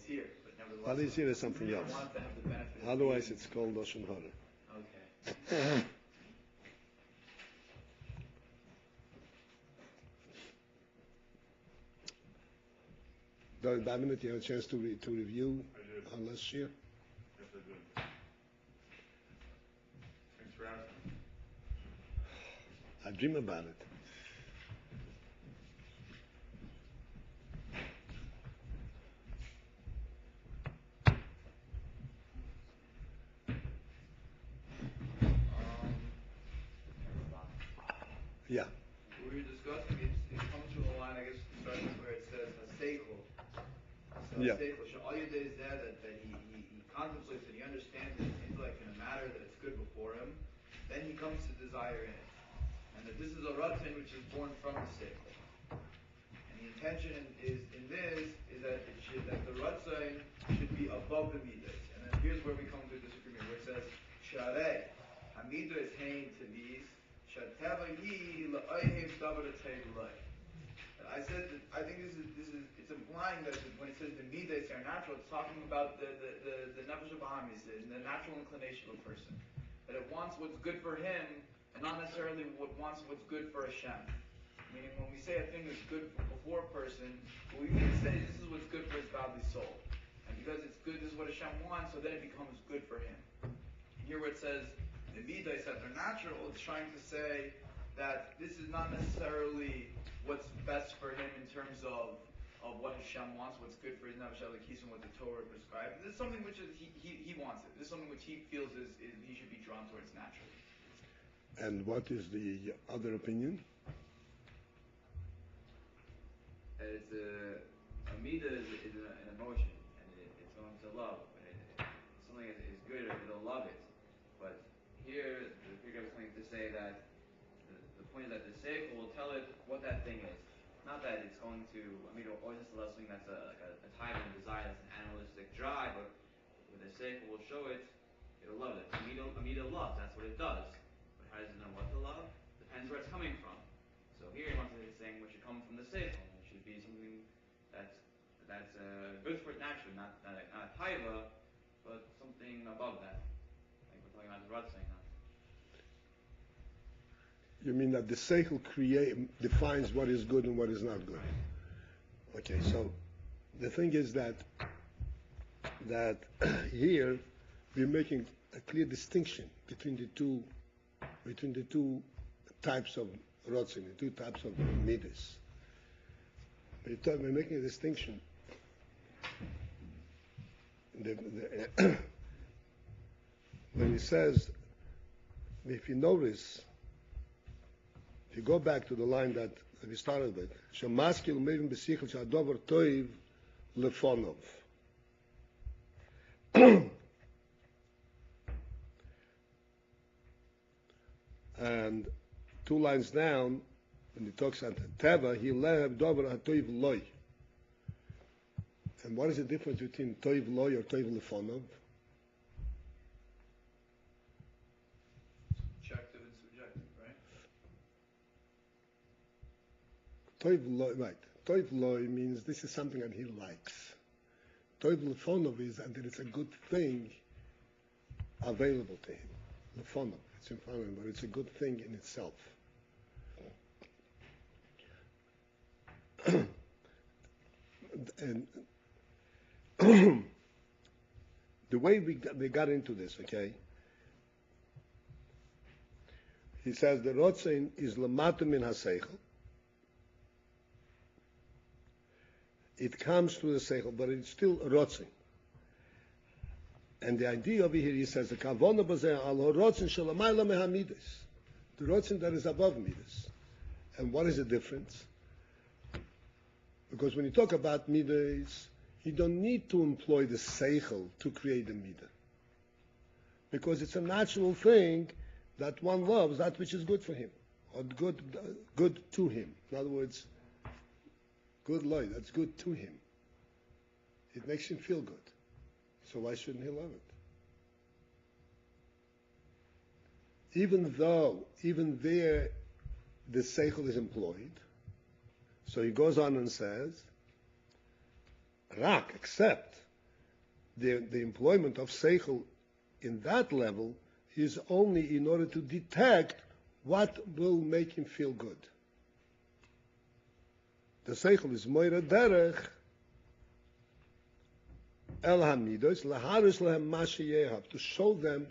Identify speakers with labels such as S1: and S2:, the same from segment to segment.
S1: here, but nevertheless.
S2: At least here is something else.
S1: Want to have the benefit of
S2: Otherwise, it's called Lashon Hara.
S1: Okay.
S2: By minute, you have a chance to review on last year.
S3: Yes, I did. Thanks for asking.
S2: I dream about it. Yeah.
S1: We were discussing, it comes from a line, I guess, starting where it says Haseichel. So
S2: Yeah.
S1: Haseichel, all you did is there that he contemplates and he understands in his intellect in a matter that it's good before him. Then he comes to desire in it. And that this is a ratzon which is born from the Seichel. And the intention is that the ratzon should be above the midas. And then here's where we come to a disagreement, where it says, Sharei, hamidas hein to these, I said that I think this is it's implying that when it says the midas are natural, it's talking about the nefesh habahamis, the natural inclination of a person, that it wants what's good for him and not necessarily wants what's good for Hashem. Meaning, when we say a thing is good before a person, we mean to say this is what's good for his godly soul, and because it's good, this is what Hashem wants, so then it becomes good for him. Here, where it says the midas that they're natural, it's trying to say that this is not necessarily what's best for him in terms of what Hashem wants, what's good for his nefesh elokis, and what the Torah prescribes. This is something which is, he wants it. This is something which he feels is he should be drawn towards naturally.
S2: And what is the other opinion?
S4: It's a midah is an emotion, and it's going to love. Something is good, it'll love it. But here, the figure is going to say that the point is that the seichel will tell it what that thing is. Not that it's going to, or just something that's a type of desire, that's an animalistic drive, but when the seichel will show it, it'll love it. A midah loves, that's what it does. But how does it know what to love? Depends where it's coming from. So here he wants to say saying what should come from the seichel. It should be something that's good for it naturally, not a taiva, but something above that. Talking about the ratzon now.
S2: You mean that the seichel defines what is good and what is not good? Okay, so the thing is that here we're making a clear distinction between the two types of ratzon, the two types of midas. We're making a distinction. When he says, if you notice, if you go back to the line that we started with, Shemaskil mevin b'sichel sh'adover toiv lefonov. And 2 lines down, when he talks about Teva, he lev dover hatoiv loy. And what is the difference between toiv loy or toiv lefonov? Toiv loy means this is something that he likes. Toiv lefonov is that it's a good thing available to him. Lefonov, it's in front of him, but it's a good thing in itself. And the way we got into this, okay? He says the ratzon is lamata min haseichel. It comes through the seichel, but it's still a ratzon. And the idea over here, he says, the kavona bazeh al ratzon shelamayla mehamidas, the ratzon that is above midas. And what is the difference? Because when you talk about midas, you don't need to employ the seichel to create a midah, because it's a natural thing that one loves that which is good for him, or good to him. In other words, good loy, that's good to him. It makes him feel good. So why shouldn't he love it? Even there, the seichel is employed. So he goes on and says, Rak, except The employment of seichel in that level is only in order to detect what will make him feel good. The seichel is moira derech el hamidos laharis lehem mashiyehav, to show them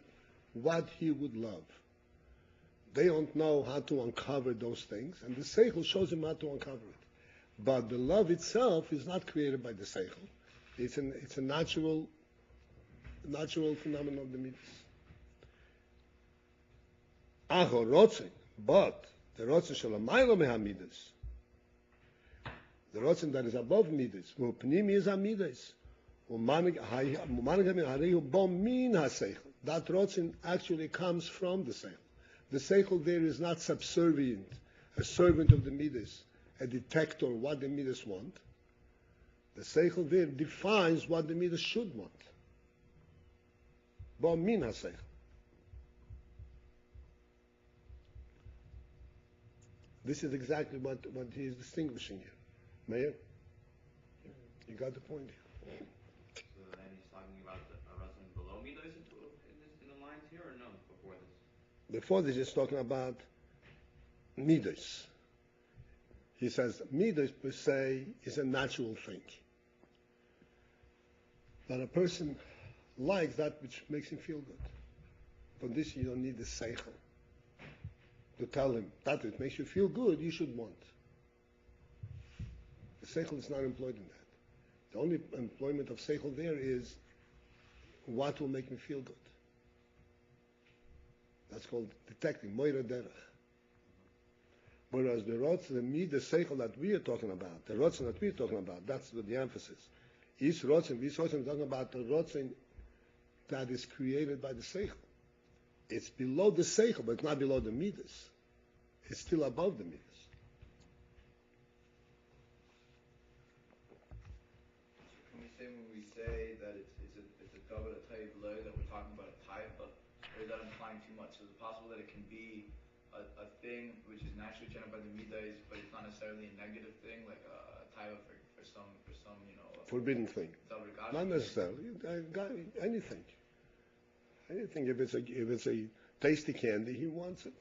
S2: what he would love. They don't know how to uncover those things, and the seichel shows them how to uncover it. But the love itself is not created by the seichel. It's a natural phenomenon of the midas. Acho rotzin, but the rotzin shel hamaylo mehamidas, the rotzin that is above midas, v'upnimi is hamidas, u'manig harihu bo min haseichel. That rotzin actually comes from the seichel. The seichel there is not subservient, a servant of the midas, a detector what the midas want. The seichel there defines what the midas should want. Bo min haseichel. This is exactly what he is distinguishing here. Meir, you got the point here.
S4: So then he's talking about a wrestling below midos in the lines here, or no? Before this.
S2: Before this, he's talking about midos. He says midos per se is a natural thing. That a person likes that which makes him feel good. For this, you don't need the seichel to tell him that it makes you feel good, you should want. The seichel is not employed in that. The only employment of seichel there is what will make me feel good. That's called detecting, moira derech. Whereas the seichel that we are talking about, the rotzin that we are talking about, that's the emphasis. Is rotzin, we talking about the rotzin that is created by the seichel. It's below the seichel, but it's not below the midas. It's still above the midas.
S1: Can we say when we say that it's a double type low that we're talking about a type, or is that implying too much? So it's possible that it can be a thing which is naturally generated by the midas, but it's not necessarily a negative thing, like a type for some
S2: forbidden thing. Not necessarily. Anything. Anything. If it's a tasty candy, he wants it.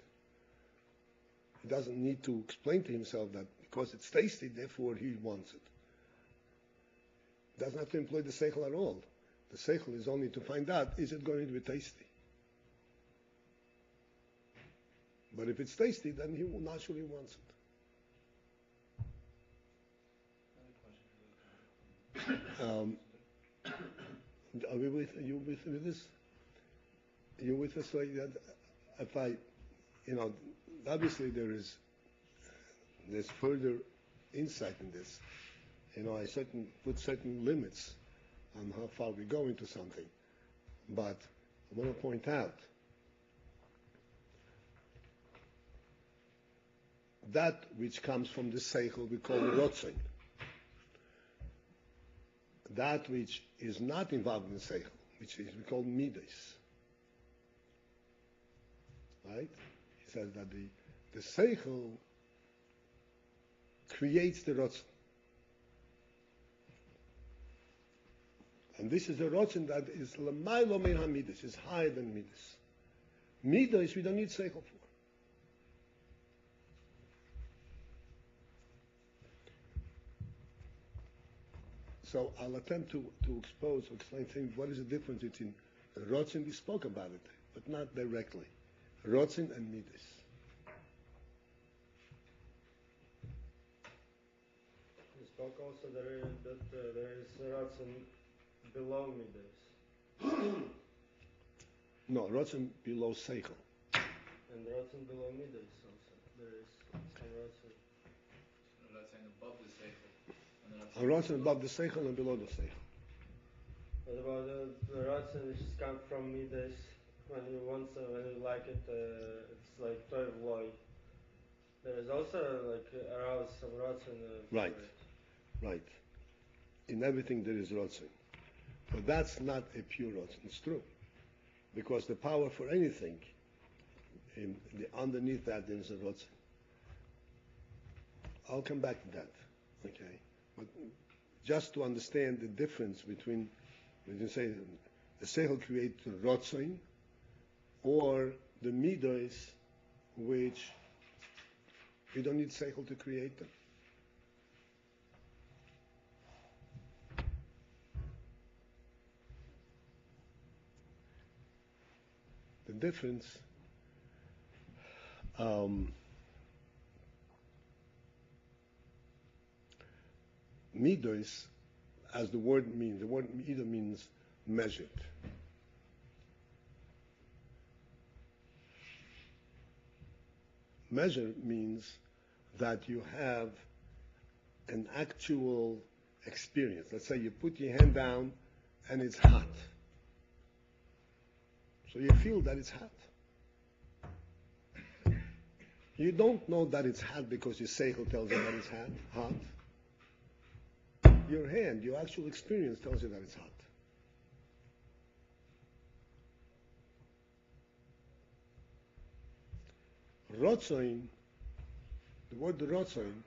S2: He doesn't need to explain to himself that because it's tasty, therefore he wants it. He doesn't have to employ the seichel at all. The seichel is only to find out, is it going to be tasty? But if it's tasty, then he naturally wants it. Are you with this? Are you with us? So if I, obviously there's further insight in this. I put certain limits on how far we go into something. But I want to point out that which comes from the seichel we call the rotzin. That which is not involved in the seichel, which is we call midas. Right? He says that the seichel creates the rotzin. And this is a rotzin that is l'maylo min hamidas, is higher than midas. Midas we don't need seichel for. So I'll attempt to explain things. What is the difference between rotzin? We spoke about it, but not directly. Rotzin and midas.
S5: We spoke also there is rotzin below midas.
S2: No, rotzin below seichel.
S5: And rotzin below midas also. There is some rotzin.
S1: No, that's saying above the seichel.
S2: A rotzin above the seichel and below the seichel.
S5: What about the rotzin which comes from midas? When you like it, it's like toiv loy. There is also like aroused some rotzin.
S2: Right. Right. In everything there is rotzin. But that's not a pure rotzin. It's true. Because the power for anything, underneath that there is a rotzin. I'll come back to that. Okay. But just to understand the difference between We can say the seichel creates the rotzoin, or the midos, which you don't need seichel to create them. The difference, midos, as the word means, the word mido means measured. Measure means that you have an actual experience. Let's say you put your hand down and it's hot. So you feel that it's hot. You don't know that it's hot because your seichel tells you that it's hot. Your hand, your actual experience tells you that it's hot. Rotzoin, the word rotzoin,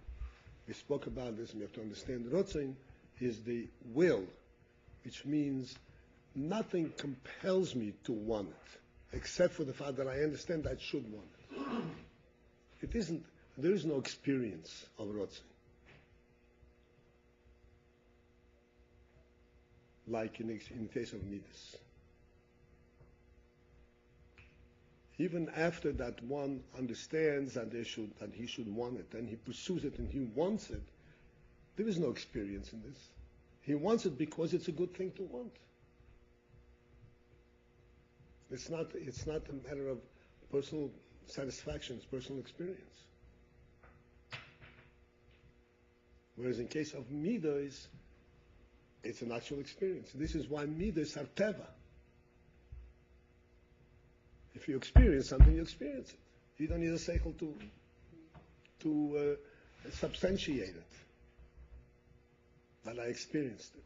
S2: we spoke about this, and we have to understand. Rotzoin is the will, which means nothing compels me to want it, except for the fact that I understand I should want it. There is no experience of rotzoin. Like in the case of midas. Even after that one understands that he should want it, and he pursues it and he wants it, there is no experience in this. He wants it because it's a good thing to want. It's not a matter of personal satisfaction, it's personal experience. Whereas in case of midas, it's an actual experience. This is why midas are teva. If you experience something, you experience it. You don't need a seichel to substantiate it. But I experienced it.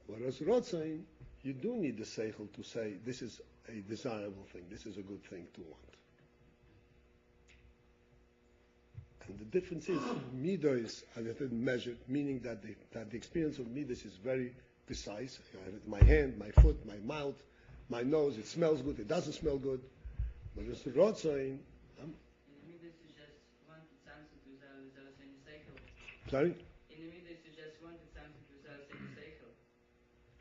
S2: Whereas rotzain, you do need the seichel to say this is a desirable thing, this is a good thing to want. And the difference is midas are measured, meaning that the experience of midas is very precise. I have it in my hand, my foot, my mouth, my nose. It smells good. It doesn't smell good. But it's the rotzoin.
S6: In the midas is just want it something to without any seichel.
S2: Sorry.
S6: In the midas you just wanted something without any seichel.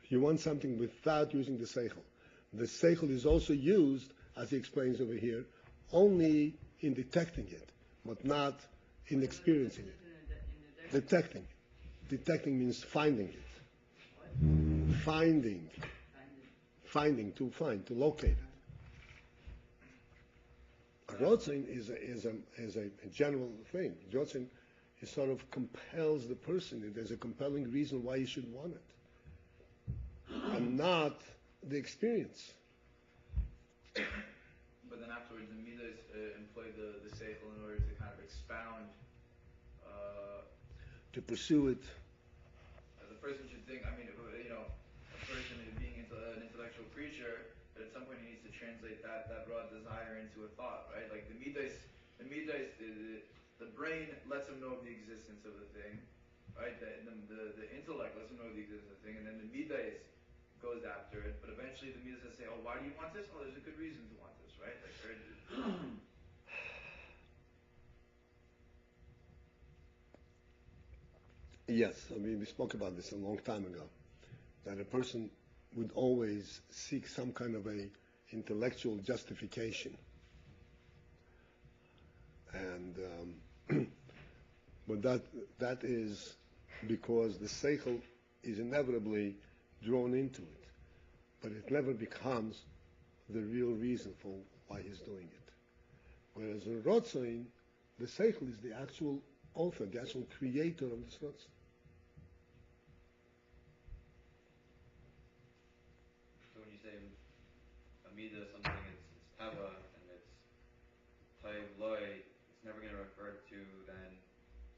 S2: You want something without using the seichel. The seichel is also used, as he explains over here, only in detecting it, but not in experiencing it. Detecting. Detecting means finding it.
S6: What?
S2: Finding, to find, to locate it. Rotzoin is a general thing. Rotzoin sort of compels the person. There's a compelling reason why you should want it, and not the experience.
S1: But then afterwards, the midas employ the seichel in order to kind of expound.
S2: To pursue it.
S1: The person should think. I mean, a person being an intellectual creature, but at some point he needs to translate that raw desire into a thought, right? Like the midas, the brain lets him know of the existence of the thing, right? The intellect lets him know of the existence of the thing, and then the midas goes after it. But eventually the midas say, "Oh, why do you want this? Oh, there's a good reason to want this, right?" Like,
S2: Yes, I mean, we spoke about this a long time ago, that a person would always seek some kind of a intellectual justification. And but that is because the seichel is inevitably drawn into it, but it never becomes the real reason for why he's doing it. Whereas in rotzoin, the seichel is the actual author, the actual creator of this rotzoin.
S4: So when you say amida something, it's tava and it's taiv loy, it's never going to refer to then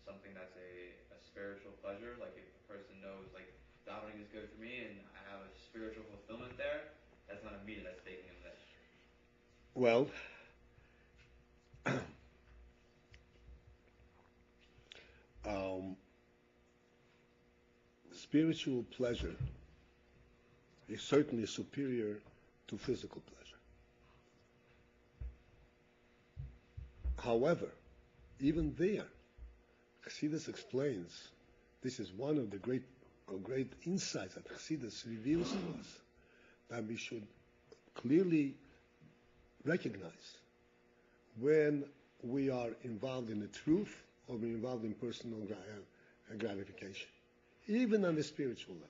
S4: something that's a spiritual pleasure. Like if a person knows like davening is good for me and I have a spiritual fulfillment there, that's not amida, that's taking him there.
S2: Well, spiritual pleasure is certainly superior to physical pleasure. However, even there, Chassidus explains, this is one of the great insights that Chassidus reveals to us, that we should clearly recognize when we are involved in the truth or we're involved in personal gratification, even on the spiritual level.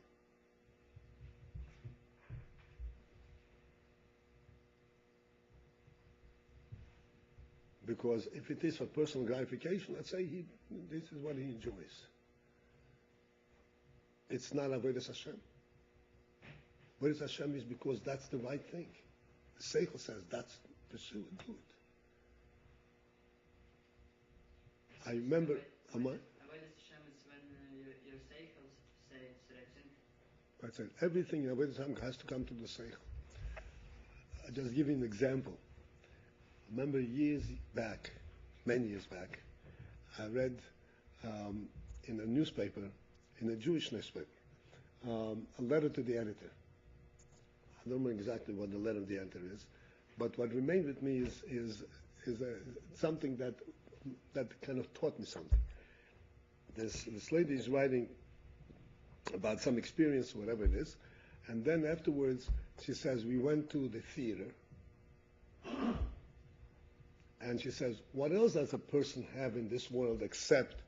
S2: Because if it is for personal gratification, let's say this is what he enjoys. It's not Avodas Hashem. Avodas Hashem is because that's the right thing. The Seichel says that's pursue it, do it. I remember,
S6: Avodas Hashem is when your Seichel says that
S2: I said everything in Avodas Hashem has to come to the Seichel. I'll just give you an example. I remember many years back, I read in a newspaper, in a Jewish newspaper, a letter to the editor. I don't remember exactly what the letter of the editor is, but what remained with me is something that kind of taught me something. This lady is writing about some experience, whatever it is, and then afterwards she says, we went to the theater, and she says, what else does a person have in this world except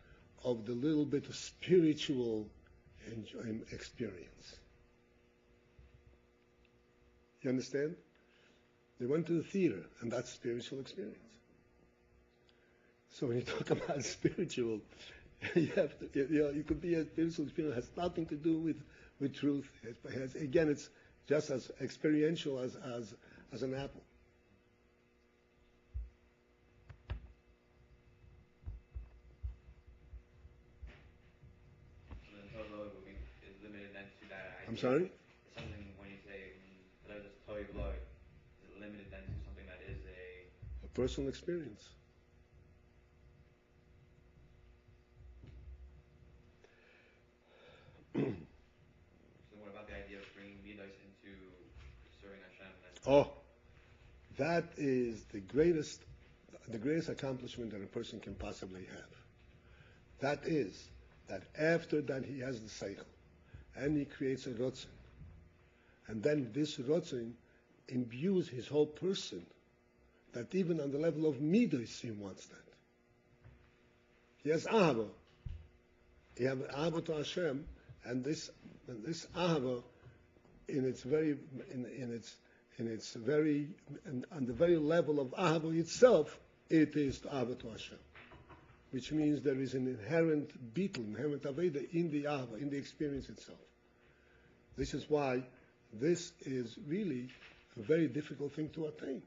S2: of the little bit of spiritual experience? You understand? They went to the theater, and that's spiritual experience. So when you talk about spiritual, you have to, you could be a spiritual experience. It has nothing to do with truth. Again, it's just as experiential as an apple. I'm sorry?
S4: Something when you say that is toy blood, is it limited then to something that is a
S2: personal experience?
S4: So what about the idea of bringing midos into serving Hashem?
S2: Oh, that is the greatest accomplishment that a person can possibly have. That is that after that he has the seichel, and he creates a rotzen. And then this rotzen imbues his whole person, that even on the level of midos he wants that. He has ahava. He has ahava to Hashem, and this ahava, on the very level of ahava itself, it is ahava to Hashem. Which means there is an inherent aveda in the ahava, in the experience itself. This is why this is really a very difficult thing to attain,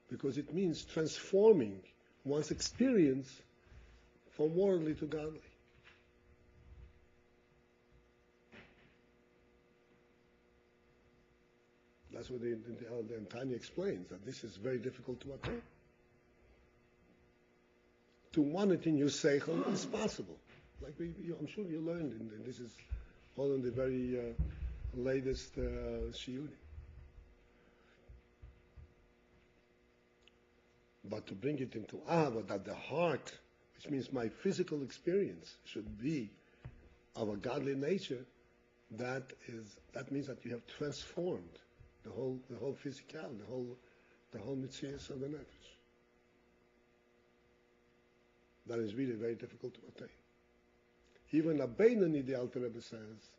S2: because it means transforming one's experience from worldly to godly. That's what the Tanya explains, that this is very difficult to attain. To want it in your seichel is possible. Like I'm sure you learned, and this is all in the very latest shiurim. But to bring it into ahava, that the heart, which means my physical experience, should be of a godly nature, that means that you have transformed the whole physical, the whole mitzias of the nefesh. That is really very difficult to attain. Even a Beinoni, the Alter Rebbe says,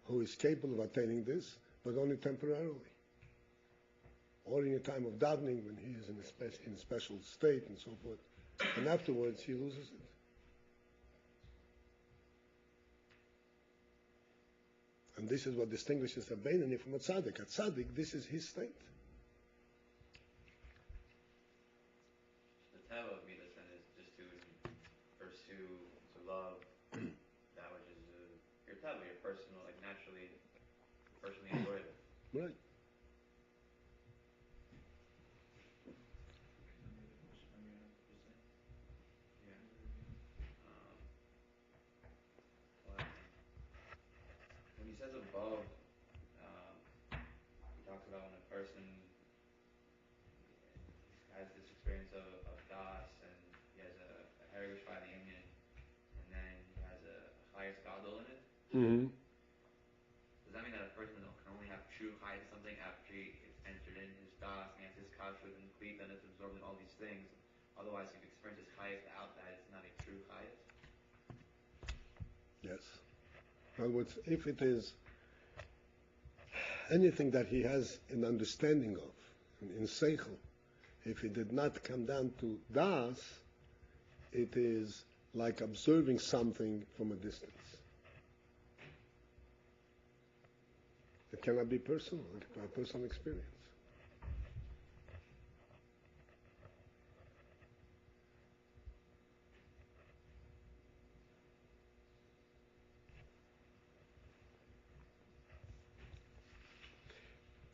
S2: who is capable of attaining this, but only temporarily. Or in a time of davening, when he is in a special state and so forth. And afterwards, he loses it. And this is what distinguishes a Beinoni from a tzaddik. A tzaddik, this is his state.
S4: The teva of midas then is just to pursue, to love that which is your teva, your personal, like naturally enjoyable.
S2: Right.
S4: says above, he talks about when a person has this experience of das, and he has a heritage by the Indian, and then he has a highest gadol in it.
S2: Mm-hmm.
S4: Does that mean that a person can only have true chayes something after it's entered in his das, and he has his kashrut and cleat, and it's absorbing all these things? Otherwise, if he experiences chayes without that, it's not a true chayes.
S2: Yes. In other words, if it is anything that he has an understanding of, in seichel, if it did not come down to das, it is like observing something from a distance. It cannot be personal, a personal experience.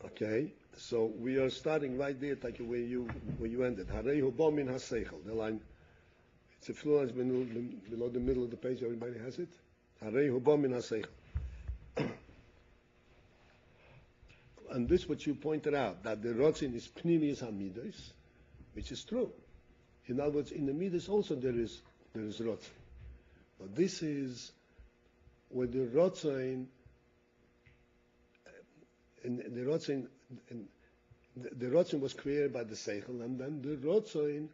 S2: Okay, so we are starting right there, like where you ended. Harei hu min haseichel. The line, it's a few lines below the middle of the page. Everybody has it. Harei hu min haseichel. And this, what you pointed out, that the rotzin is pnimius hamidos, which is true. In other words, in the midas also there is rotzin, but this is where the rotzin. And the rotzin was created by the seichel, and then the rotzin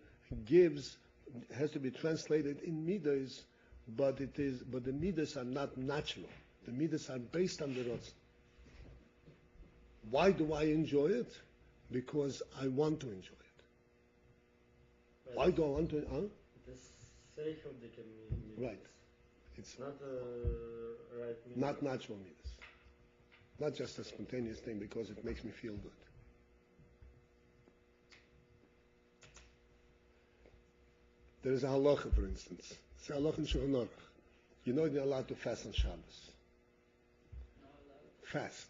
S2: has to be translated in midas, but the midas are not natural. The midas are based on the rotzin. Why do I enjoy it? Because I want to enjoy it.
S5: But
S2: Why do I want to?
S5: The seichel midas.
S2: Right. It's
S5: Not right midas.
S2: not natural midas. Not just a spontaneous thing because it makes me feel good. There is a halacha, for instance. It's a halacha in Shulchan Aruch. You know you're allowed to fast on Shabbos.
S6: Not allowed.
S2: Fast.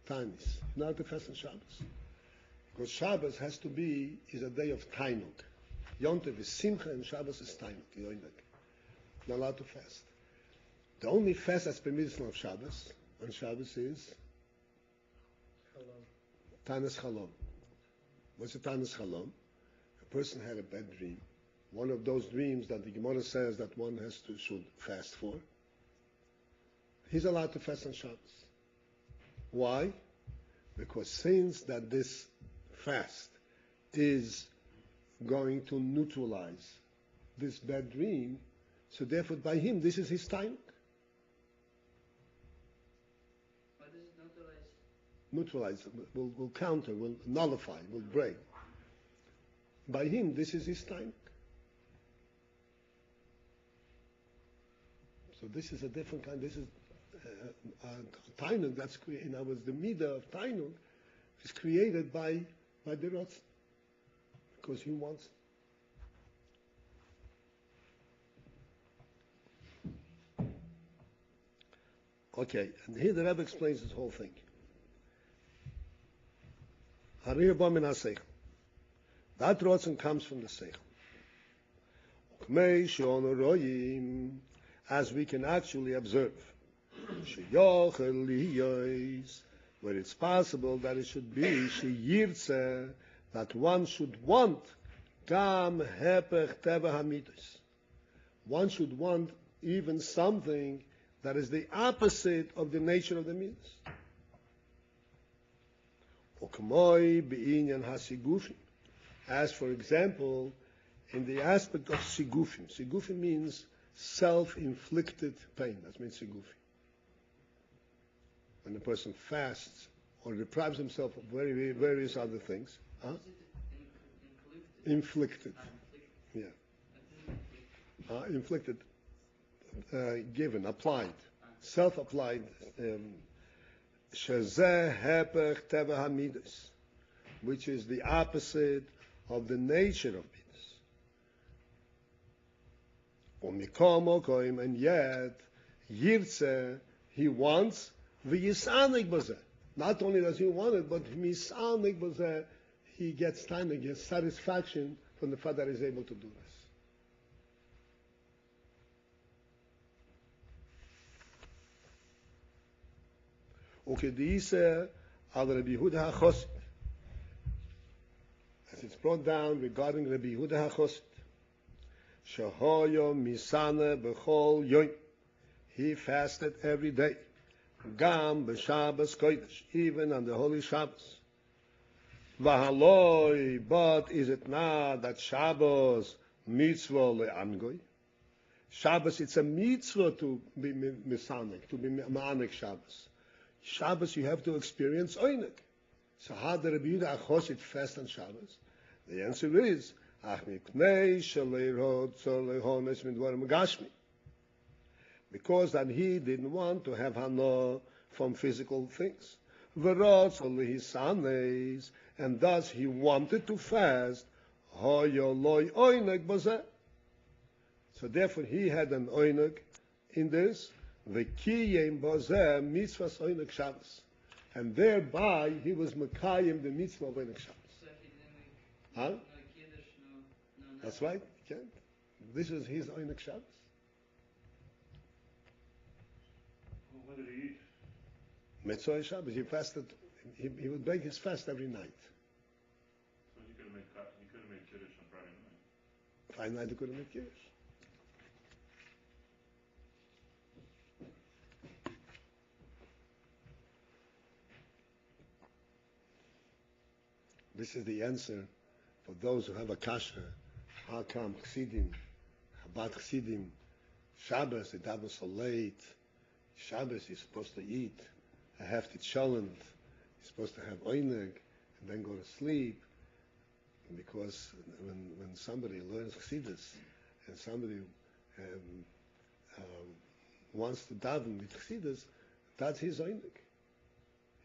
S2: Tanis. You're not allowed to fast on Shabbos. Because Shabbos is a day of Tainug. Yom Tov is Simcha and Shabbos is Tainug. You're not allowed to fast. The only fast that's permitted on Shabbos is Tanis Chalom. What's a Tanis Chalom? A person had a bad dream. One of those dreams that the Gemara says that one should fast for. He's allowed to fast on Shabbos. Why? Because since that this fast is going to neutralize this bad dream, so therefore by him this is his time.
S6: What does it neutralize?
S2: Neutralize, will counter, will nullify, will break. By him, this is his time. So this is a different kind. This is Tainug. That's in other words, the midah of Tainug is created by the Rotz because he wants. Okay, and here the Rebbe explains this whole thing. Harei hu min haseichel. That rotzen comes from the seichel. Ukmei she'onu royim, as we can actually observe, sheyochel liyos, where it's possible that it should be sheyirtze, that one should want gam hepech teva hamidos. One should want even something that is the opposite of the nature of the midas. Ukmoi be'inyan hasigufim, as for example, in the aspect of sigufim. Sigufim means self-inflicted pain. That means sigufim. When a person fasts or deprives himself of various other things. Huh?
S6: Is it
S2: Inflicted.
S6: inflicted?
S2: Yeah. Inflicted. Given, applied. Self-applied. Shezeh hepech teva hamidas, which is the opposite of the nature of midas. And yet, Yirtze, he wants v'yisanig b'zeh. Not only does he want it, but misanig b'zeh, he gets time, he gets satisfaction from the fact that he's able to do this. Ukediise al Rabbi Yehuda HaChosid. As it's brought down regarding Rabbi Yehuda HaChosid. Shehoyo misane b'chol yoim. He fasted every day. Gam b'Shabbos Kodesh, even on the Holy Shabbos. Vahaloi, but is it not that Shabbos mitzvah le'angoy? Shabbos, it's a mitzvah to be misanek, to be ma'anek Shabbos. Shabbos, you have to experience oinek. So how did Rabbi Yehuda HaChosid fast on Shabbos? The answer is, ach mipnei sheleirot zolehones midvarim gashmi. Because that he didn't want to have hana from physical things. V'rotz lehisanes, and thus he wanted to fast. Hoyo loy oinek bazeh. So therefore he had an oinek in this. V'kiyem bazeh mitzvahs oinek Shabbos. And thereby he was mekayim the mitzvah of oinek Shabbos.
S6: So if he didn't make
S2: Huh?
S6: no kiddush, no
S2: That's right. You can't. This is his oinek Shabbos.
S3: When did he eat?
S2: Mitzvah Shabbos. He fasted. He would break his fast every night.
S3: So he couldn't make Kiddush on Friday night.
S2: Friday night he couldn't make Kiddush. This is the answer for those who have a kasha. How come Chassidim, Chabad Chassidim, Shabbos, they daven so late. Shabbos, you're supposed to eat a hefty cholent. You're supposed to have oineg and then go to sleep. Because when somebody learns Chassidus and somebody wants to daven with Chassidus, that's his oineg.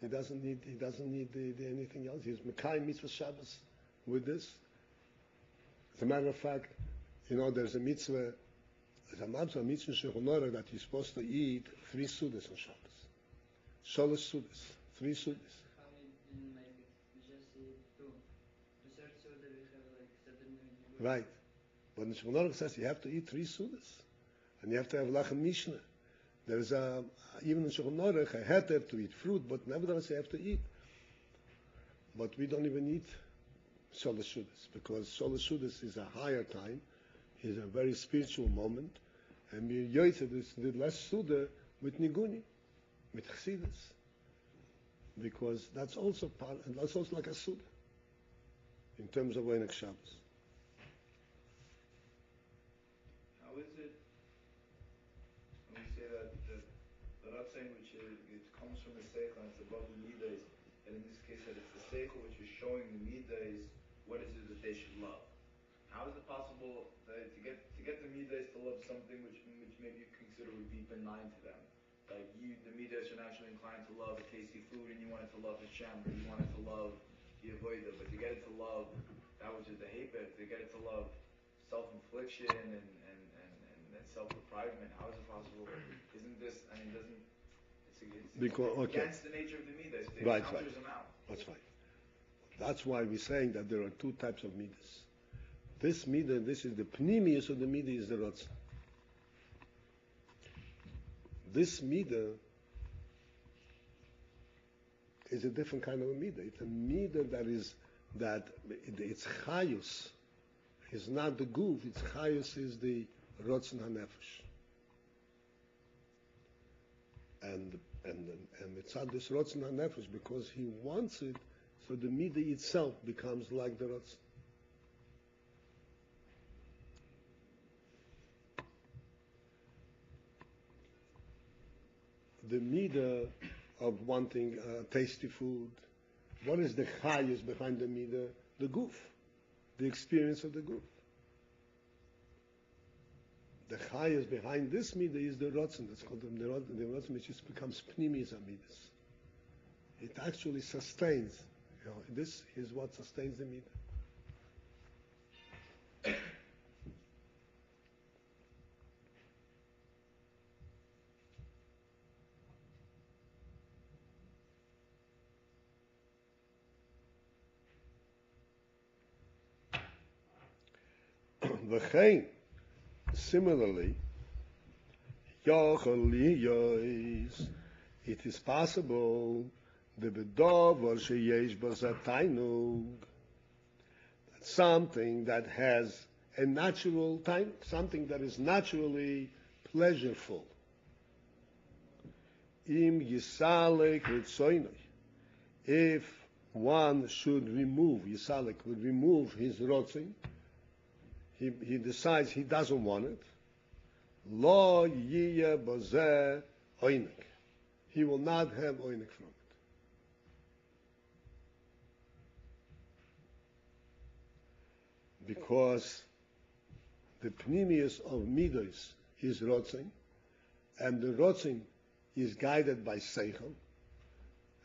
S2: He doesn't need the anything else. He's Mekayim mitzvah Shabbos with this. As a matter of fact, there's a mitzvah. There's a mitzvah Shulchan Aruch that you're supposed to eat 3 sudas on Shabbos. Sholosh sudas, 3 sudas.
S6: How he didn't make it. We just see two. The third soda we have like seven.
S2: Right. But in Shulchan Aruch says you have to eat 3 sudas. And you have to have Lachem Mishnah. There's even in Shulchan Aruch a heter to eat fruit, but nevertheless you have to eat. But we don't even eat Sholosh sudas, because Sholosh sudas is a higher time, is a very spiritual moment, and we yoyted the less suda with niguni, with chassidus, because that's also like a suda in terms of Oinek Shabbos.
S1: How is it when we say that the Ratzin, which it comes from the Seichel and it's above the Midas, and in this case that it's the Seichel which is showing the Midas what is it that they should love? How is it possible that to get the Midas to love something which maybe you consider would be benign to them? Like the Midas are naturally inclined to love a tasty food, and you want it to love Hashem, or you want it to love the Avodah, but to get it to love that which is the Hepet, to get it to love self-infliction and self-deprivement, how is it possible? Isn't this, it's against the nature of the Midas. It
S2: Right.
S1: counters them out.
S2: That's right. That's why we're saying that there are 2 types of midas. This midah, this is the pnimius of the midah, is the rotzah. This midah is a different kind of a midah. It's a midah that it's chayus. It's not the goof. It's chayus is the rotzen hanefesh. And it's not this rotzen hanefesh because he wants it. So the midah itself becomes like the rotzen. The midah of wanting tasty food. What is the chayus behind the midah? The goof, the experience of the goof. The chayus behind this midah is the rotzen. That's called the rotzen, which just becomes pnimis amidas. It actually sustains. This is what sustains the midah. V'chein, similarly, it it is possible the bedov or sheyesh b'zatainug, something that has a natural time, something that is naturally pleasureful. Im yisalek ritzoynoi, if one should remove, yisalek would remove his rotzin, he decides he doesn't want it, lo yiyeh bozeh oinek, he will not have oinek from it. Because the pnimius of midos is rotzin, and the rotzin is guided by seichel,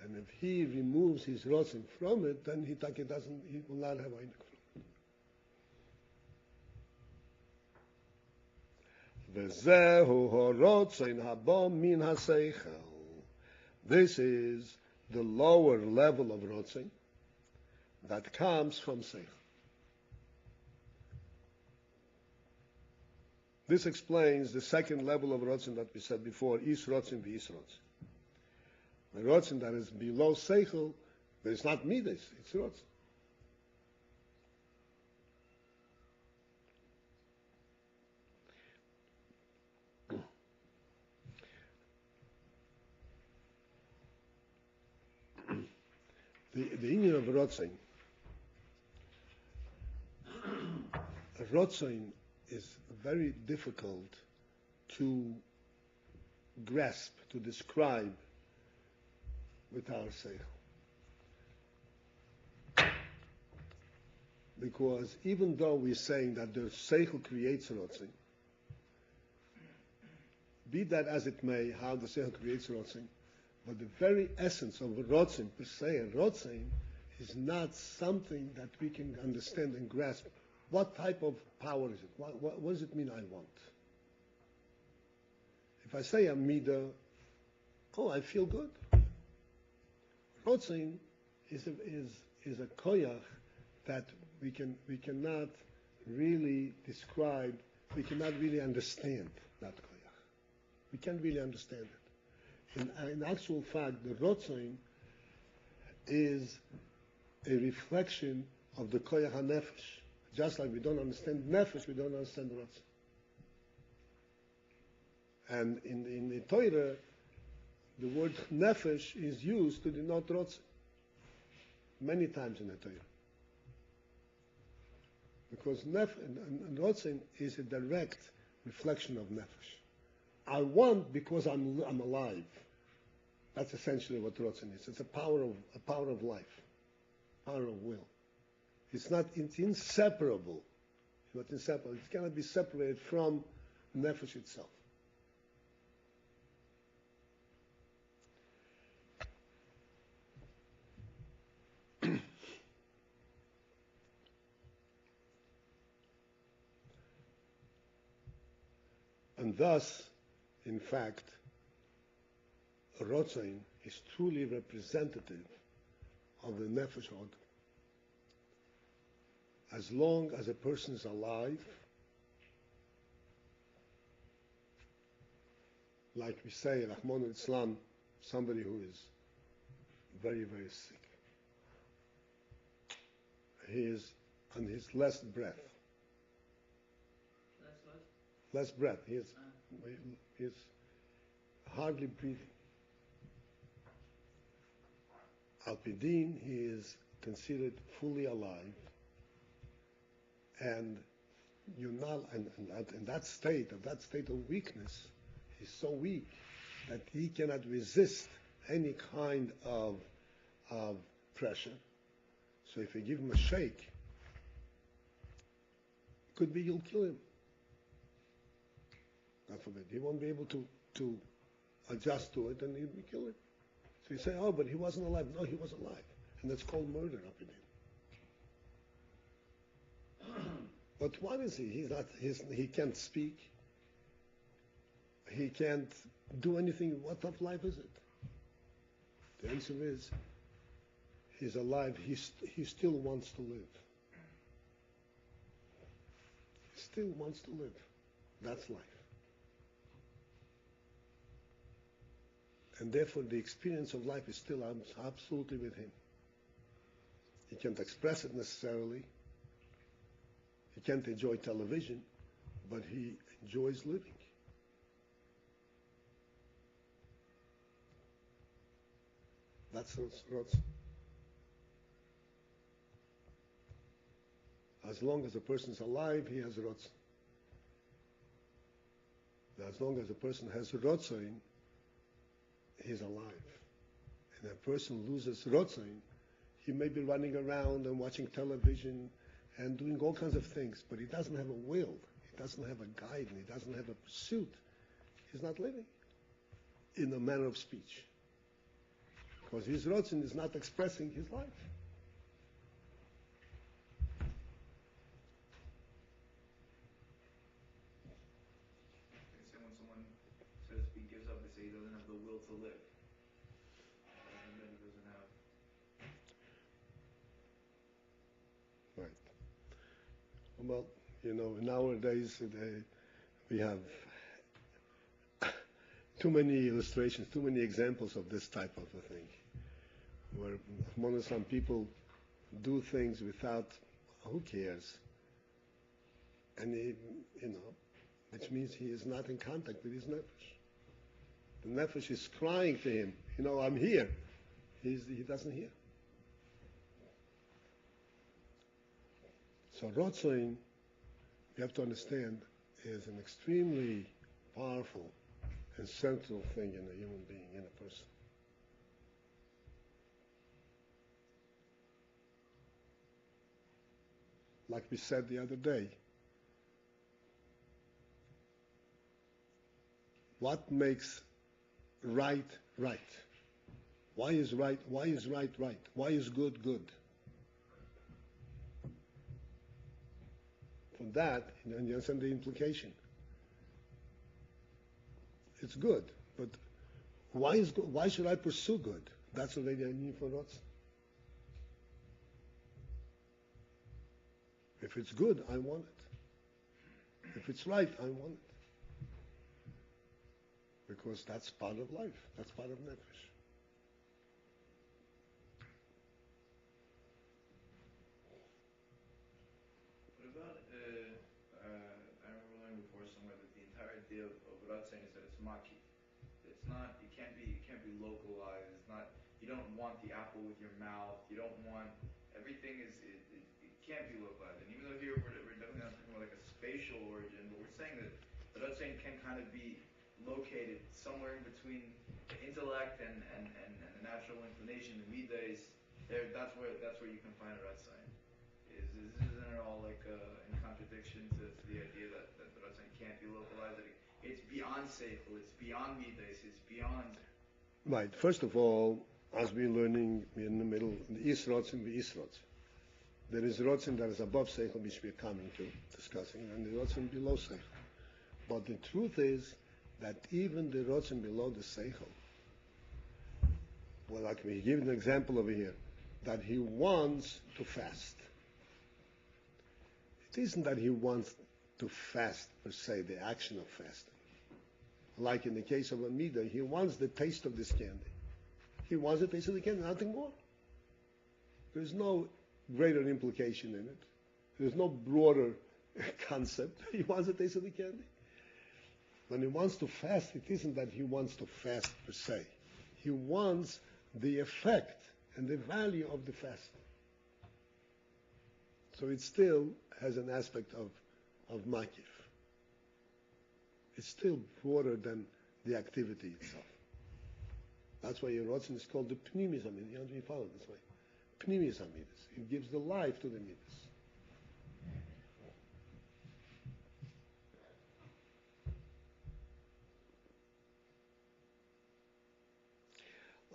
S2: and if he removes his rotzin from it, then he will not have oinek from it. V'zehu horotzin haba min haseichel. This is the lower level of rotzin that comes from seichel. This explains the second level of rotzin that we said before, is rotzin v'is rotzin. The rotzin that is below seichel, but it's not midas, it's rotzin. The union of rotzin is very difficult to grasp, to describe with our seichel. Because even though we're saying that the seichel creates rotzin, be that as it may, how the seichel creates rotzin, but the very essence of rotzin per se, rotzin is not something that we can understand and grasp. What type of power is it? What does it mean I want? If I say a midah, I feel good. Rotzin is a koyach that we cannot really describe, we cannot really understand that koyach. We can't really understand it. In actual fact, the rotzin is a reflection of the koyach hanefesh. Just like we don't understand nefesh, we don't understand rotzin. And in the Torah, the word nefesh is used to denote rotzin many times in the Torah. Because rotzin is a direct reflection of nefesh. I want because I'm alive. That's essentially what rotzin is. It's a power of life, power of will. It's inseparable. It's not inseparable. It cannot be separated from nefesh itself. And thus, in fact, rotzin is truly representative of the nefesh od. As long as a person is alive, like we say, Rahman al-Islam, somebody who is very, very sick, he is on his last breath. Last breath. He is hardly breathing. Al-Pidin, he is considered fully alive. And in that state of weakness, he's so weak that he cannot resist any kind of pressure. So if you give him a shake, it could be you'll kill him. God forbid. He won't be able to adjust to it, and he'll be killed. So you say, but he wasn't alive. No, he was alive. And that's called murder up in him. But what is he? He can't speak. He can't do anything. What type of life is it? The answer is, he's alive. He still wants to live. He still wants to live. That's life. And therefore the experience of life is still absolutely with him. He can't express it necessarily. He can't enjoy television, but he enjoys living. That's Rotz. As long as a person's alive, he has Rotz. As long as a person has Rotzain, he's alive. And a person loses Rotzain, he may be running around and watching television and doing all kinds of things, but he doesn't have a will, he doesn't have a guide, and he doesn't have a pursuit. He's not living in a manner of speech. Because his Rotzen is not expressing his life.
S1: They say when someone, so to speak, gives up, they say he doesn't have the will to live. And then he doesn't have.
S2: Right. Well, nowadays we have too many illustrations, too many examples of this type of a thing, where some people do things without, who cares? And which means he is not in contact with his nefesh. The nefesh is crying to him, I'm here. He doesn't hear. So Rotzoin, you have to understand, is an extremely powerful and central thing in a human being, in a person. Like we said the other day, what makes right right? Why is right right? Why is good good? From that, you understand the implication. It's good, but why is good? Why should I pursue good? That's already I need for Rotz. If it's good, I want it. If it's right, I want it. Because that's part of life. That's part of nefesh.
S1: What about, I remember learning before somewhere that the entire idea of Ratzin is that it's maki. It's not, it can't be localized. It's not, you don't want the apple with your mouth. You don't want, everything it can't be localized. And even though here we're definitely not talking about like a spatial origin, but we're saying that the Ratzin can kind of be located somewhere in between the intellect and the natural inclination, the midas. That's where you can find a Ratzin. Isn't it all like in contradiction to the idea that the Ratzin can't be localized? That it's beyond seichel, it's beyond midas, it's beyond.
S2: Right. First of all, as we're learning in the middle, the is Ratzin, the is Ratzin. There is Ratzin that is above seichel, which we're coming to discussing, and the Ratzin below seichel. But the truth is that even the Ratzin below the seichel, well, like we give an example over here, that he wants to fast. It isn't that he wants to fast per se, the action of fasting. Like in the case of Amida, he wants the taste of this candy. He wants the taste of the candy, nothing more. There's no greater implication in it. There's no broader concept. He wants the taste of the candy. When he wants to fast, it isn't that he wants to fast per se. He wants the effect and the value of the fast. So it still has an aspect of makif. It's still broader than the activity itself. That's why Yerotzin is called the Pnimis Amidas. You have to follow this way. Pnimis Amidas. It gives the life to the Midas.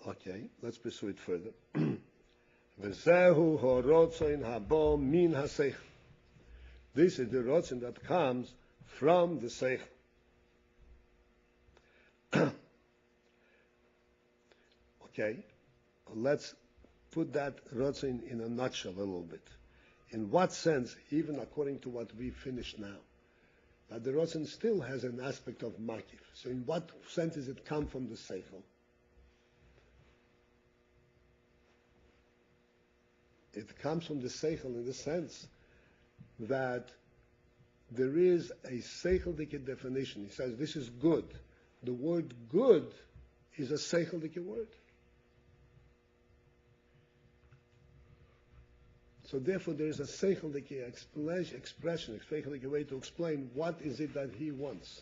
S2: Okay, let's pursue it further. V'zehu horotzin habo min haseichel. This is the rotzin that comes from the seichel. Okay, let's put that rotzin in a nutshell a little bit. In what sense, even according to what we finished now, that the rotzin still has an aspect of makif. So in what sense does it come from the seichel? it comes from the seichel in the sense that there is a seicheldike definition. He says this is good. The word good is a seicheldike word. So therefore there is a seicheldike expression, a seicheldike way to explain what is it that he wants.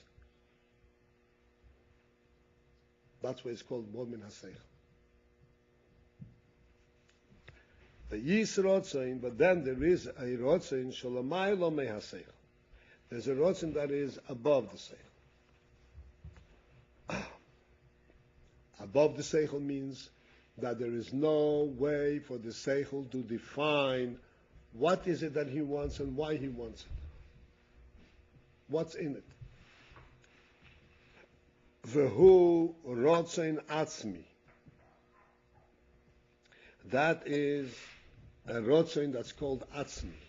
S2: That's why it's called Bod Min HaSeichel. The Yis Rotzain, but then there is a Rotzain Shalomai Lo Me HaSeichel. There's a Rotzain that is above the Seichel. Above the Seichel means that there is no way for the Seichel to define what is it that he wants and why he wants it. What's in it? Vehu Rotzain Atzmi. That is a Rotzain that's called Atzmi.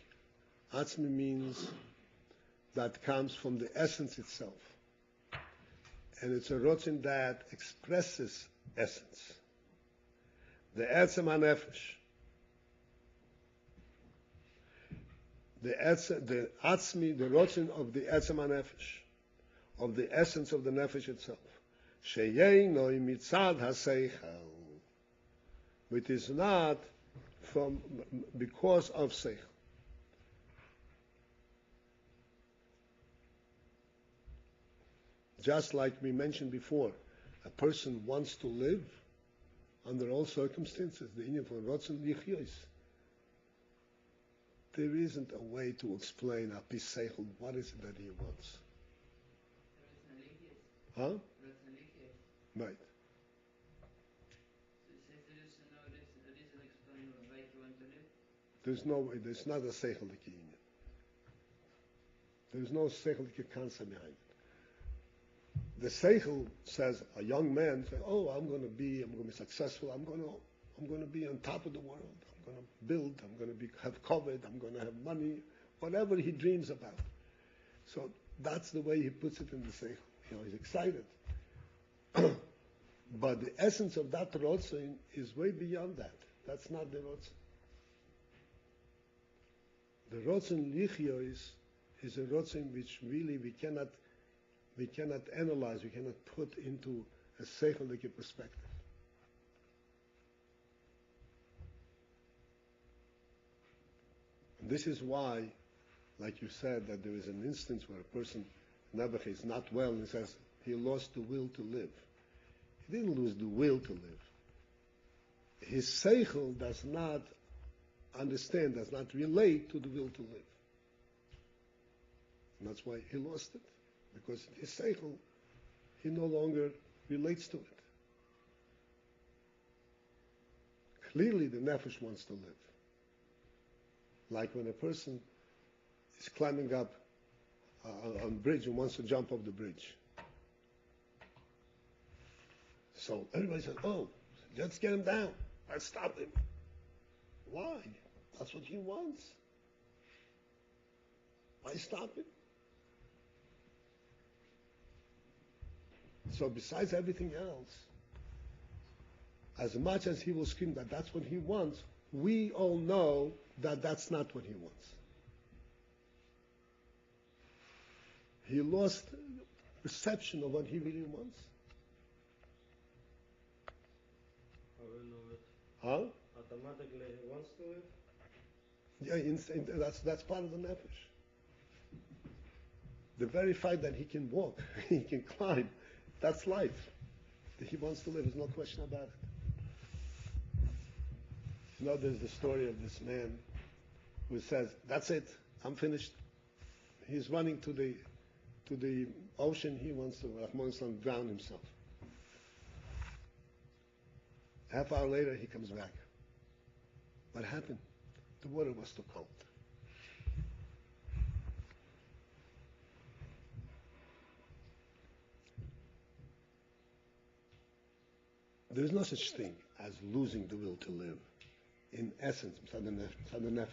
S2: Atzmi means that comes from the essence itself. And it's a Rotzain that expresses essence. The Etzem HaNefesh. The Atzmi, the Rotzain of the Etzem HaNefesh, of the essence of the Nefesh itself. Sheyeino mitzad HaSeichel. Which is not from because of Seichel. Just like we mentioned before, a person wants to live under all circumstances. The Indian for Rotzen Lichyos. There isn't a way to explain Api Seichel what is it that he wants. Huh? Right. There's no way. There's not a Seichel Likiyinyan. There's no Seichel concept behind it. The Seichel says, a young man says, "Oh, I'm going to be successful. I'm going to be on top of the world. I'm going to build. I'm going to have covet. I'm going to have money. Whatever he dreams about." So that's the way he puts it in the Seichel. He's excited. But the essence of that Rotzain is way beyond that. That's not the Rotzain. The Rotzain Lichyo is a Rotzain which really we cannot analyze, we cannot put into a Seichel-like perspective. And this is why, like you said, that there is an instance where a person, Nebuch, is not well, and he says he lost the will to live. He didn't lose the will to live. His Seichel does not understand, does not relate to the will to live. And that's why he lost it. Because his Seichel, he no longer relates to it. Clearly the Nefesh wants to live. Like when a person is climbing up on a bridge and wants to jump off the bridge. So everybody says, "Oh, let's get him down. Let's stop him." Why? That's what he wants. Why stop him? So besides everything else, as much as he will scream that that's what he wants, we all know that that's not what he wants. He lost perception of what he really wants.
S5: How do you know it?
S2: Huh?
S5: Automatically he wants to live?
S2: Yeah, that's part of the nefesh. The very fact that he can walk, he can climb, that's life. That he wants to live, there's no question about it. You know, there's the story of this man who says, "That's it, I'm finished." He's running to the ocean. He wants to drown himself. Half hour later, he comes back. What happened? The water was too cold. There is no such thing as losing the will to live. In essence, nefesh,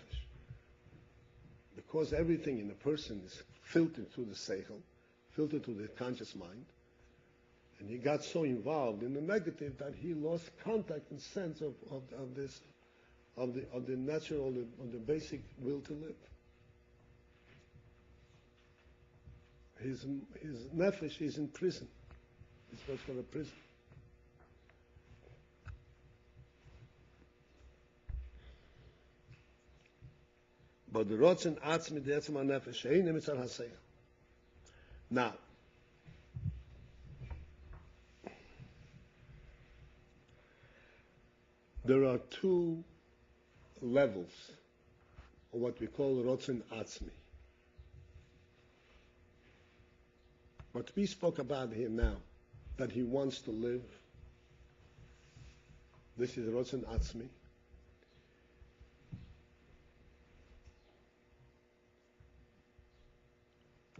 S2: because everything in a person is filtered through the seichel, filtered through the conscious mind, and he got so involved in the negative that he lost contact and sense of of the natural, of the basic will to live. His nefesh is in prison. It's what's called a prison. But the rotzen atzmi the etzem nefesh ein mitzal haseichel. Now, there are two levels of what we call rotzen atzmi. What we spoke about here now, that he wants to live, this is rotzen atzmi.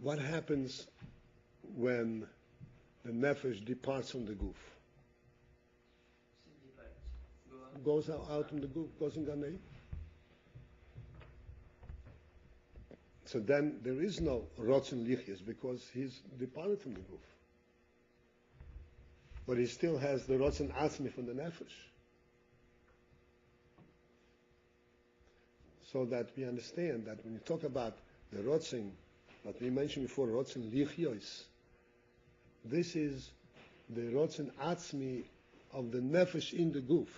S2: What happens when the nefesh departs from the goof? Goes out from the goof, goes in Gan Eden. So then there is no rotzen lichias because he's departed from the goof. But he still has the rotzen atzmi from the nefesh. So that we understand that when you talk about the rotzen, that we mentioned before, rotzen lichios, this is the rotzen atzmi of the nefesh in the goof.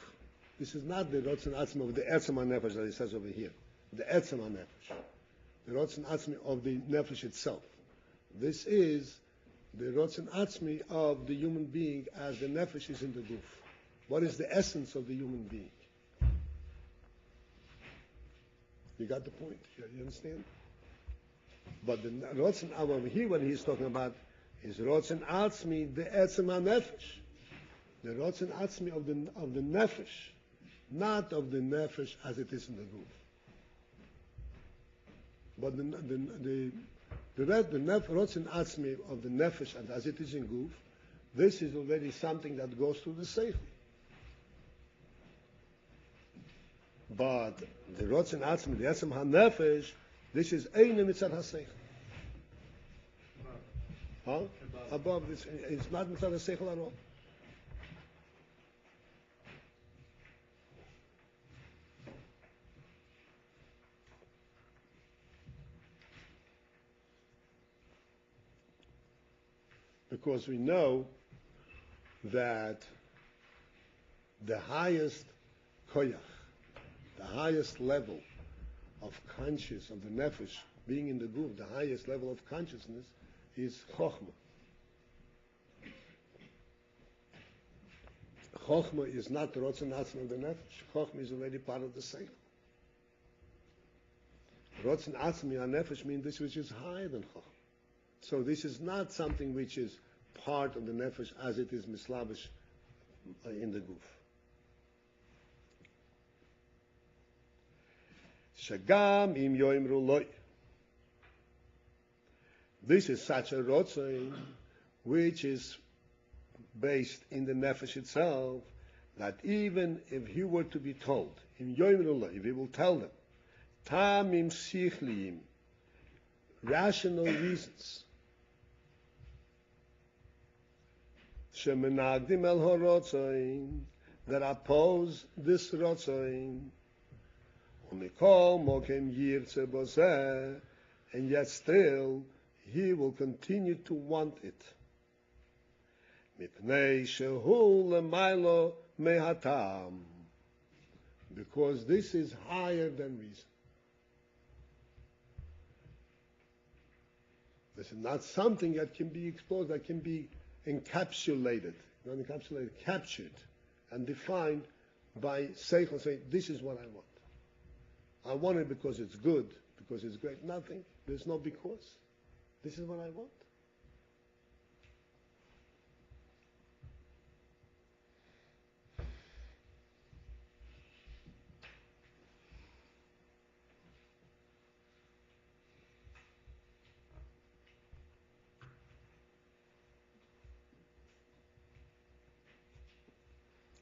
S2: This is not the rotzen atzmi of the etzem nefesh that he says over here. The etzem nefesh. The rotzen atzmi of the nefesh itself. This is the rotzen atzmi of the human being as the nefesh is in the goof. What is the essence of the human being? You got the point? You understand? But the rotzen over here, what he's talking about, is rotzen atzmi, the etzem nefesh. The rotzen atzmi of the nefesh, not of the nefesh as it is in the goof. But the rotzen atzmi of the nefesh and as it is in goof, this is already something that goes through the seichel. But the rotzen atzmi, the etzem ha-nefesh, this is eine mitzad ha-seichel. Huh? Above this, it's not mitzad ha-seichel at all. Because we know that the highest koyach, the highest level of conscious of the nefesh being in the guf, the highest level of consciousness is chokhmah. Chokhmah is not the rotzen atzmi of the nefesh. Chokhmah is already part of the seichel. Rotzen atzmi on nefesh means this which is higher than chokhmah. So this is not something which is part of the nefesh as it is mislavish in the guf. Shagam im yoimru loy. This is such a rotzen which is based in the nefesh itself, that even if he were to be told, im yoimru loy, if he will tell them, tamim sichliim, rational reasons, shemenagdim el horotzain, that oppose this rotzain, umikol mokem yirtze bozeh, and yet still he will continue to want it. Mipnei shehu lemailo mehatam, because this is higher than reason. This is not something that can be exposed, that can be encapsulated, not encapsulated, captured and defined by seichel saying, this is what I want. I want it because it's good, because it's great. Nothing. There's no because. This is what I want.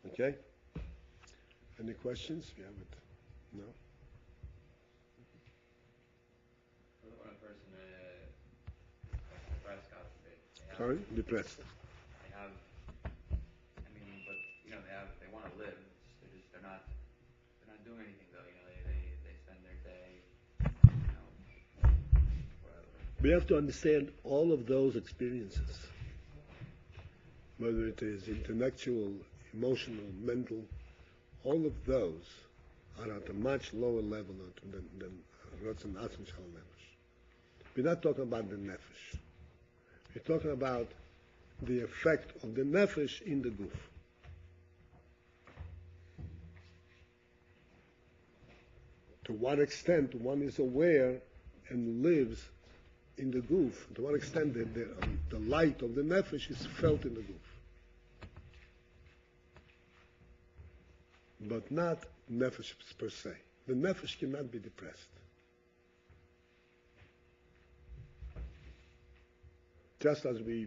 S2: Okay? Any questions? If you have it. No?
S4: When a person depressed, God forbid,
S2: Sorry? Depressed.
S4: they have, I mean, but you know, they want to live. They're not not doing anything though. They spend their day, whatever.
S2: We have to understand all of those experiences, whether it is intellectual, emotional, mental, all of those are at a much lower level than Ratzon Atzmi Shal Nefesh. We're not talking about the Nefesh. We're talking about the effect of the Nefesh in the Guf. To what extent one is aware and lives in the Guf, to what extent the light of the Nefesh is felt in the Guf. But not Nefesh per se. The Nefesh cannot be depressed. Just as we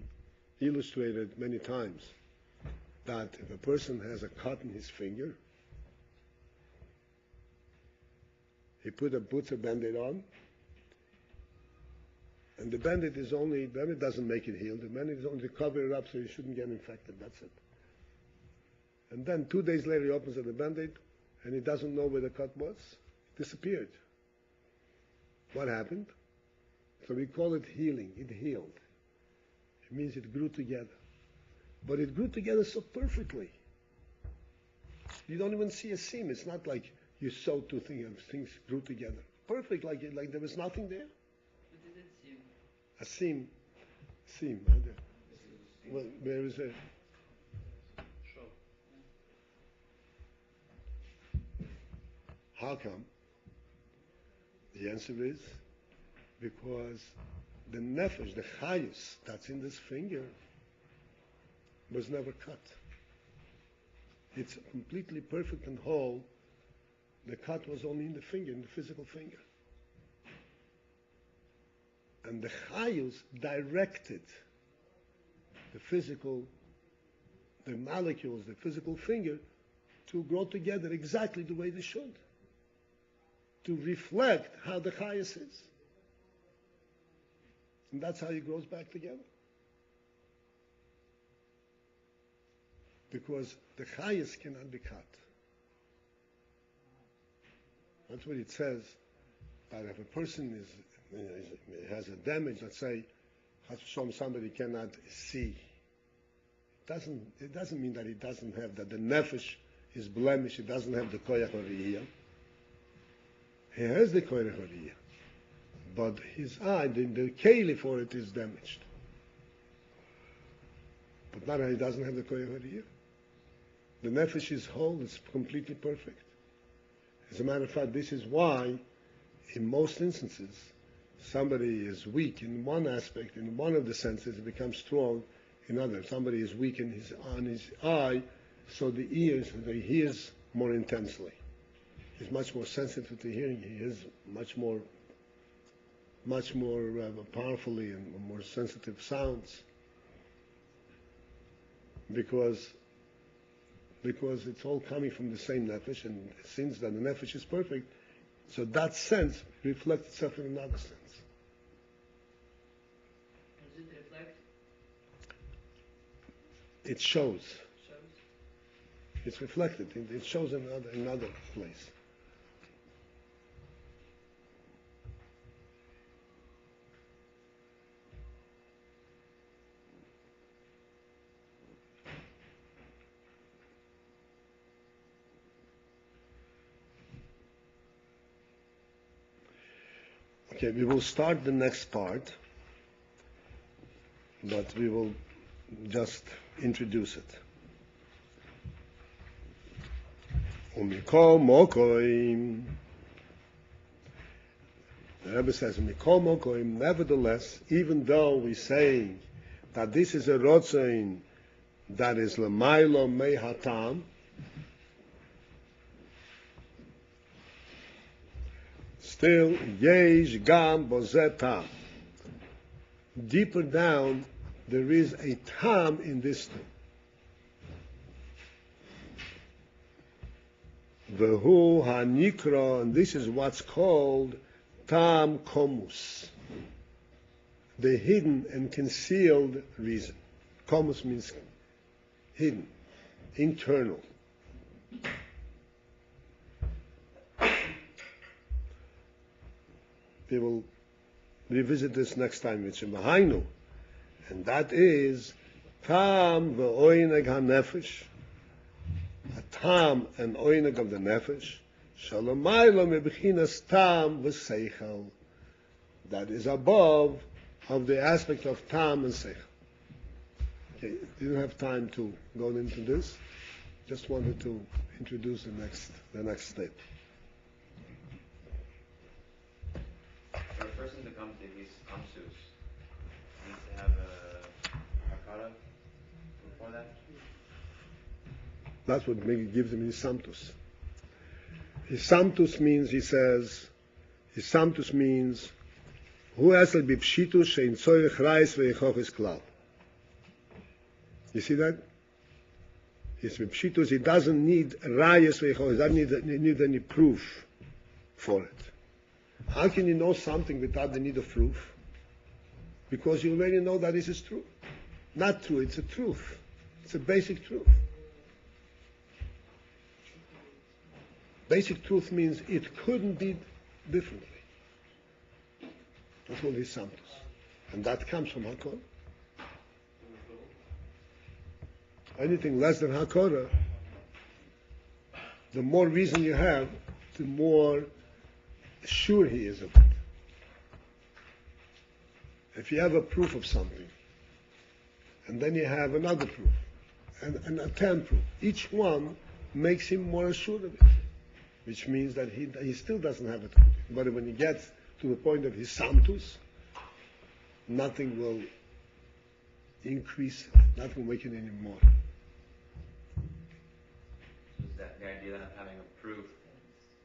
S2: illustrated many times, that if a person has a cut in his finger, he puts a Band-Aid on, and the Band-Aid doesn't make it heal. The Band-Aid is only to cover it up so you shouldn't get infected. That's it. And then 2 days later he opens up the Band-Aid and he doesn't know where the cut was. It disappeared. What happened? So we call it healing. It healed. It means it grew together. But it grew together so perfectly. You don't even see a seam. It's not like you sewed two things and things grew together. Perfect, like there was nothing there.
S6: What is it, seam?
S2: A seam. Seam. Right there. Well, where is it? How come? The answer is because the nefesh, the chayus that's in this finger was never cut. It's completely perfect and whole. The cut was only in the finger, in the physical finger. And the chayus directed the molecules, the physical finger, to grow together exactly the way they should, to reflect how the chayus is. And that's how it grows back together. Because the chayus cannot be cut. That's what it says, that if a person has a damage, let's say, somebody cannot see, it doesn't mean that he doesn't have, that the nefesh is blemished, he doesn't have the koyach hariyah. He has the koyach hariyah, but his eye, the keli for it is damaged. But not that he doesn't have the koyach hariyah. The nefesh is whole, it's completely perfect. As a matter of fact, this is why, in most instances, somebody is weak in one aspect, in one of the senses, it becomes strong in others. Somebody is weak on his eye, so the ears, he hears more intensely. He's much more sensitive to hearing. He hears much more powerfully and more sensitive sounds. Because it's all coming from the same nefesh, and since that the nefesh is perfect, so that sense reflects itself in another sense.
S6: Does it reflect?
S2: It shows.
S6: Shows?
S2: It's reflected. It shows in another place. Okay, we will start the next part, but we will just introduce it. Umikol mokoim. The Rebbe says, Umikol mokoim, nevertheless, even though we're saying that this is a rotzein that is l'maylo mei hatam, still, yesh gam bozeh tam. Deeper down, there is a tam in this thing. Vehu hanikra, and this is what's called tam komus, the hidden and concealed reason. Komus means hidden, internal. We will revisit this next time, which is Mahainu. And that is Tam ve'oineg ha-nefesh. A tam and oineg of the nefesh. Shalomaylo mebechinas tam v'seichel. That is above of the aspect of tam and seichel. Okay, didn't have time to go into this. Just wanted to introduce the next step.
S4: For a person to come to his amsus, he needs to have a hakara before that.
S2: That's what maybe gives him his samtus. His samtus means, he says, his samtus means, hu esel bipshitus shein tzorech reis ve'echoches klal. You see that? His bipshitus, he doesn't need rayas ve'echoches, he doesn't need any proof for it. How can you know something without the need of proof? Because you already know that this is true. Not true, it's a truth. It's a basic truth. Basic truth means it couldn't be differently. That's what is samtus. And that comes from Hakor. Anything less than Hakor, the more reason you have, the more sure he is of it. If you have a proof of something, and then you have another proof, and a 10 proof, each one makes him more assured of it, which means that he still doesn't have it. But when he gets to the point of his samtus, nothing will increase it, nothing will make it any more.
S4: So is that the idea of having a proof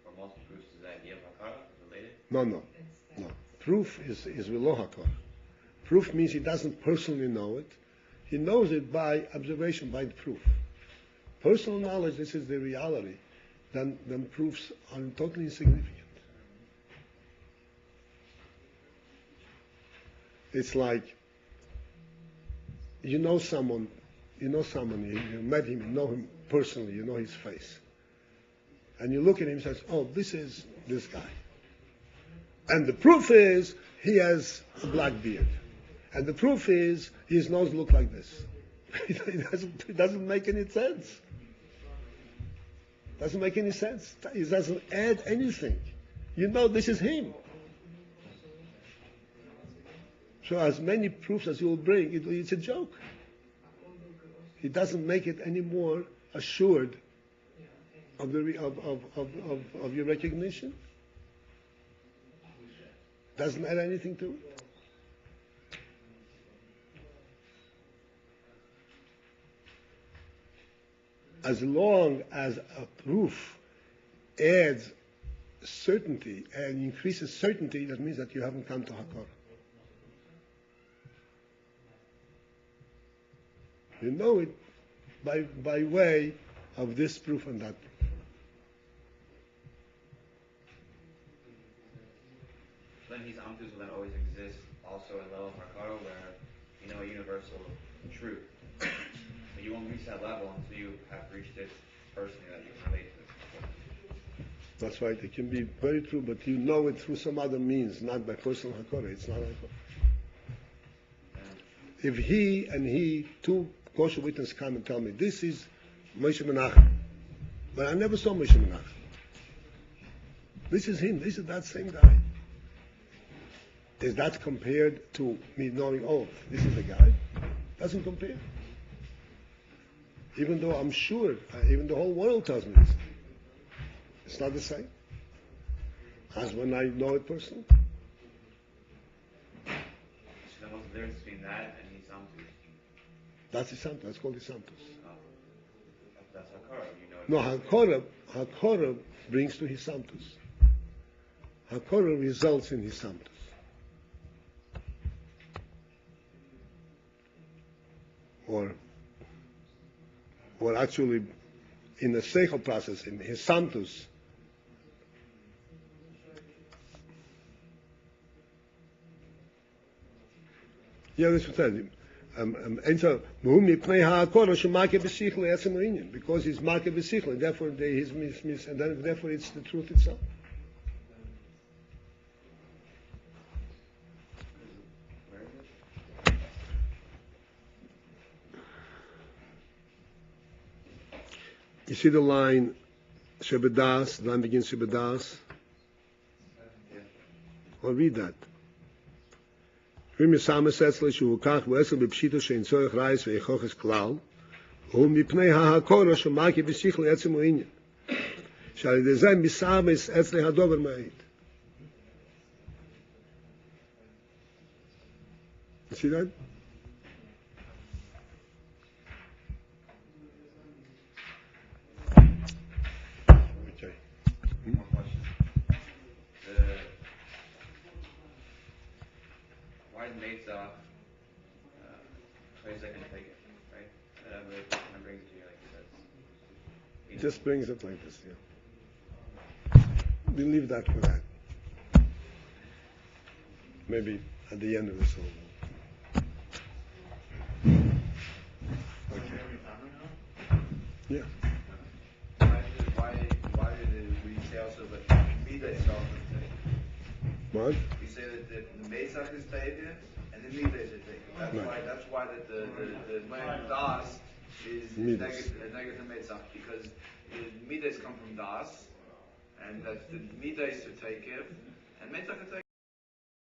S4: or multiple proofs, is the idea of hakara related?
S2: No. Proof is velo hakor. Proof means he doesn't personally know it. He knows it by observation, by proof. Personal knowledge, this is the reality. Then proofs are totally insignificant. It's like you know someone, you met him, you know him personally, you know his face. And you look at him and says, oh, this is this guy. And the proof is he has a black beard. And the proof is his nose looks like this. It doesn't make any sense. Doesn't make any sense. It doesn't add anything. You know this is him. So as many proofs as you will bring, it's a joke. It doesn't make it any more assured of your recognition. Doesn't add anything to it. As long as a proof adds certainty and increases certainty, that means that you haven't come to Hakor. You know it by way of this proof and that proof.
S4: Then his amtus will then always exist also at level of hakara where you know a universal truth. But you won't reach that level until you have reached it personally that you can relate to it.
S2: That's right. It can be very true, but you know it through some other means, not by personal hakara. It's not hakara. If he, two kosher witnesses come and tell me, this is Moshe Menachem, but I never saw Moshe Menachem. This is him. This is that same guy. Is that compared to me knowing, oh, this is the guy? Doesn't compare. Even though I'm sure, even the whole world tells me this. It's not the same as when I know it personally.
S4: So then what's the difference between that and his amtus?
S2: That's his samtus. That's called his samtus.
S4: That's hakara. You know
S2: No, hakora brings to his samtus. Hakora results in his samtus. Or actually, in the seichel process, in his samtus, this is what because he's market b'sichel, and therefore he's therefore it's the truth itself. You see the line, Shebedas, the line begins Shebedas. I'll read that. ומפני ההקורא שמעקי בשיחל עצם העניין. שעל ידי זה מסמס אצלי הדובר מעיד. You see that? Okay.
S4: One question. Why is Meitzah place I can take it, right? That brings it to you like this.
S2: It just brings it like this, yeah. We leave that for that. Maybe at the end of the song. Okay. Yeah.
S1: Why did we say also that Mida itself is taken?
S2: What?
S1: We say that the Meitzach is taken and the Mida is taken. That's why that the land Das is negative Meitzach, because the Midas come from Das, and that the Mida is to take it, and Meitzach is to take it.